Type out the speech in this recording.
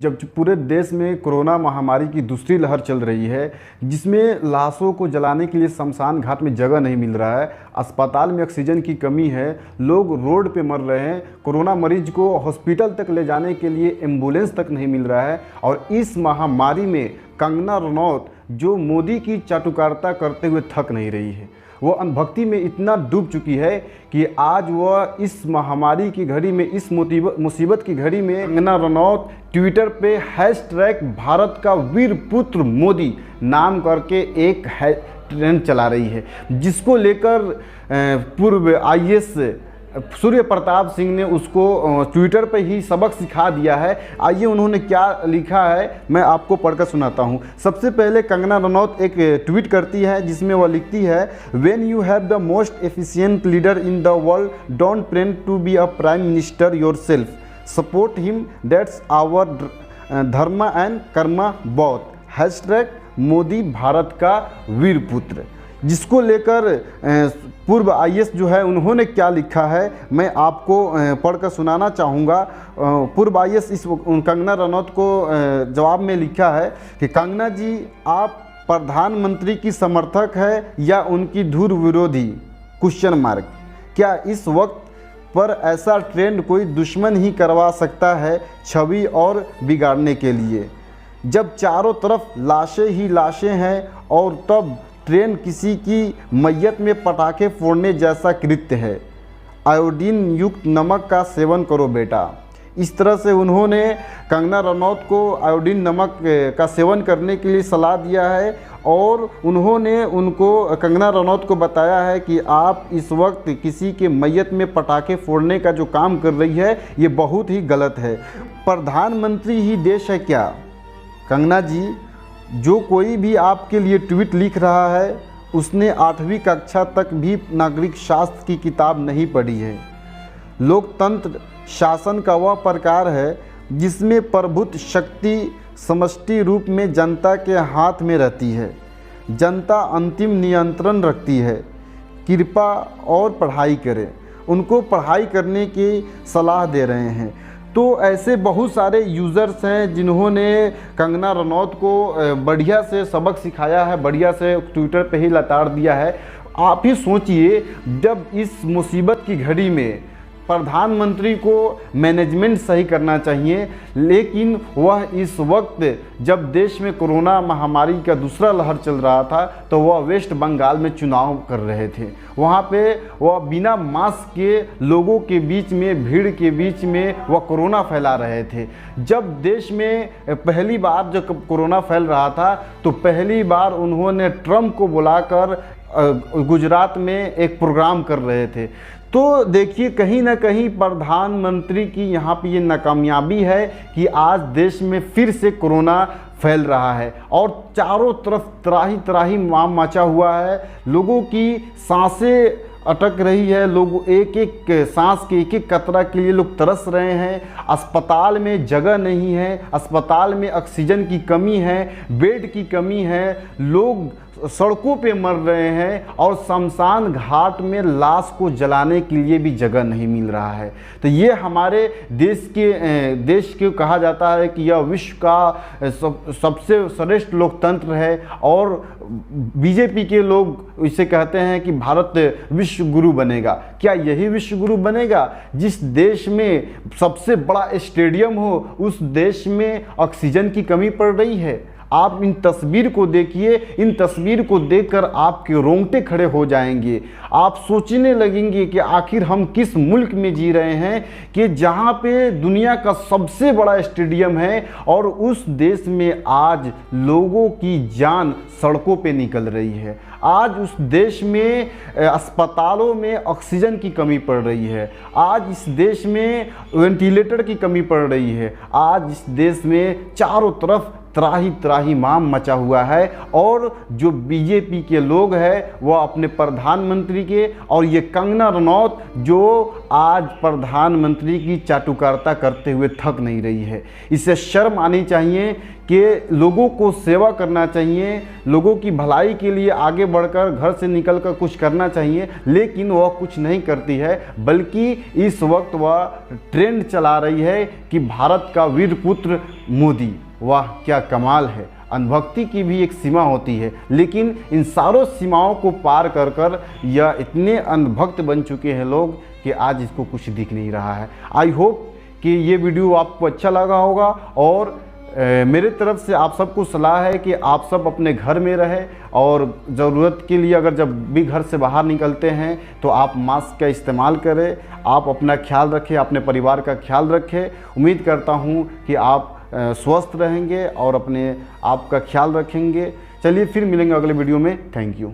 जब पूरे देश में कोरोना महामारी की दूसरी लहर चल रही है, जिसमें लाशों को जलाने के लिए शमशान घाट में जगह नहीं मिल रहा है, अस्पताल में ऑक्सीजन की कमी है, लोग रोड पे मर रहे हैं, कोरोना मरीज को हॉस्पिटल तक ले जाने के लिए एम्बुलेंस तक नहीं मिल रहा है। और इस महामारी में कंगना रनौत जो मोदी की चाटुकारिता करते हुए थक नहीं रही है, वो अंधभक्ति में इतना डूब चुकी है कि आज वह इस महामारी की घड़ी में, इस मुसीबत की घड़ी में कंगना रनौत ट्विटर पे हैशटैग भारत का वीर पुत्र मोदी नाम करके एक ट्रेंड चला रही है, जिसको लेकर पूर्व आईएएस सूर्य प्रताप सिंह ने उसको ट्विटर पे ही सबक सिखा दिया है। आइए उन्होंने क्या लिखा है मैं आपको पढ़कर सुनाता हूँ। सबसे पहले कंगना रनौत एक ट्वीट करती है जिसमें वह लिखती है, when you have the most efficient leader in the world don't plan to be a prime minister yourself, support him, that's our dharma and karma both, hashtag Modi Bharat का वीर पुत्र। जिसको लेकर पूर्व आईएएस जो है उन्होंने क्या लिखा है मैं आपको पढ़कर सुनाना चाहूँगा। पूर्व आईएएस इस कंगना रनौत को जवाब में लिखा है कि कंगना जी, आप प्रधानमंत्री की समर्थक है या उनकी धुर विरोधी? Question mark. क्या इस वक्त पर ऐसा ट्रेंड कोई दुश्मन ही करवा सकता है छवि और बिगाड़ने के लिए, जब चारों तरफ लाशें ही लाशें हैं, और तब ट्रेंड किसी की मैयत में पटाखे फोड़ने जैसा कृत्य है। आयोडीन युक्त नमक का सेवन करो बेटा। इस तरह से उन्होंने कंगना रनौत को आयोडीन नमक का सेवन करने के लिए सलाह दिया है, और उन्होंने उनको कंगना रनौत को बताया है कि आप इस वक्त किसी के मैयत में पटाखे फोड़ने का जो काम कर रही है ये बहुत ही गलत है। प्रधानमंत्री ही देश है क्या? कंगना जी, जो कोई भी आपके लिए ट्वीट लिख रहा है उसने 8वीं कक्षा तक भी नागरिक शास्त्र की किताब नहीं पढ़ी है। लोकतंत्र शासन का वह प्रकार है जिसमें प्रभुत्व शक्ति समष्टि रूप में जनता के हाथ में रहती है, जनता अंतिम नियंत्रण रखती है। कृपा और पढ़ाई करें। उनको पढ़ाई करने की सलाह दे रहे हैं। तो ऐसे बहुत सारे यूज़र्स हैं जिन्होंने कंगना रनौत को बढ़िया से सबक सिखाया है, बढ़िया से ट्विटर पे ही लताड़ दिया है। आप ही सोचिए, जब इस मुसीबत की घड़ी में प्रधानमंत्री को मैनेजमेंट सही करना चाहिए, लेकिन वह इस वक्त जब देश में कोरोना महामारी का दूसरा लहर चल रहा था तो वह वेस्ट बंगाल में चुनाव कर रहे थे। वहाँ पे वह बिना मास्क के लोगों के बीच में, भीड़ के बीच में वह कोरोना फैला रहे थे। जब देश में पहली बार जब कोरोना फैल रहा था तो पहली बार उन्होंने ट्रंप को बुलाकर गुजरात में एक प्रोग्राम कर रहे थे। तो देखिए, कहीं ना कहीं प्रधानमंत्री की यहाँ पे ये नाकामयाबी है कि आज देश में फिर से कोरोना फैल रहा है और चारों तरफ त्राही त्राही माम मचा हुआ है। लोगों की सांसें अटक रही है, लोग एक एक सांस के एक एक कतरा के लिए लोग तरस रहे हैं। अस्पताल में जगह नहीं है, अस्पताल में ऑक्सीजन की कमी है, बेड की कमी है, लोग सड़कों पे मर रहे हैं और शमशान घाट में लाश को जलाने के लिए भी जगह नहीं मिल रहा है। तो ये हमारे देश के कहा जाता है कि यह विश्व का सबसे श्रेष्ठ लोकतंत्र है, और बीजेपी के लोग इसे कहते हैं कि भारत विश्व गुरु बनेगा। क्या यही विश्व गुरु बनेगा? जिस देश में सबसे बड़ा स्टेडियम हो उस देश में ऑक्सीजन की कमी पड़ रही है। आप इन तस्वीर को देखिए, इन तस्वीर को देखकर आपके रोंगटे खड़े हो जाएंगे। आप सोचने लगेंगे कि आखिर हम किस मुल्क में जी रहे हैं कि जहां पे दुनिया का सबसे बड़ा स्टेडियम है और उस देश में आज लोगों की जान सड़कों पे निकल रही है। आज उस देश में अस्पतालों में ऑक्सीजन की कमी पड़ रही है। आज इस देश में वेंटिलेटर की कमी पड़ रही है। आज इस देश में चारों तरफ त्राही त्राही माम मचा हुआ है, और जो बीजेपी के लोग हैं वह अपने प्रधानमंत्री के और ये कंगना रनौत जो आज प्रधानमंत्री की चाटुकारिता करते हुए थक नहीं रही है। इसे शर्म आनी चाहिए कि लोगों को सेवा करना चाहिए, लोगों की भलाई के लिए आगे बढ़कर घर से निकलकर कुछ करना चाहिए, लेकिन वह कुछ नहीं करती है, बल्कि इस वक्त वह ट्रेंड चला रही है कि भारत का वीर पुत्र मोदी। वाह क्या कमाल है। अनुभक्ति की भी एक सीमा होती है, लेकिन इन सारों सीमाओं को पार कर कर यह इतने अनुभक्त बन चुके हैं लोग कि आज इसको कुछ दिख नहीं रहा है। आई होप कि ये वीडियो आपको अच्छा लगा होगा, और मेरे तरफ से आप सबको सलाह है कि आप सब अपने घर में रहें, और ज़रूरत के लिए अगर जब भी घर से बाहर निकलते हैं तो आप मास्क का इस्तेमाल करें। आप अपना ख्याल रखें, अपने परिवार का ख्याल रखें। उम्मीद करता हूँ कि आप स्वस्थ रहेंगे और अपने आप का ख्याल रखेंगे। चलिए फिर मिलेंगे अगले वीडियो में। Thank you.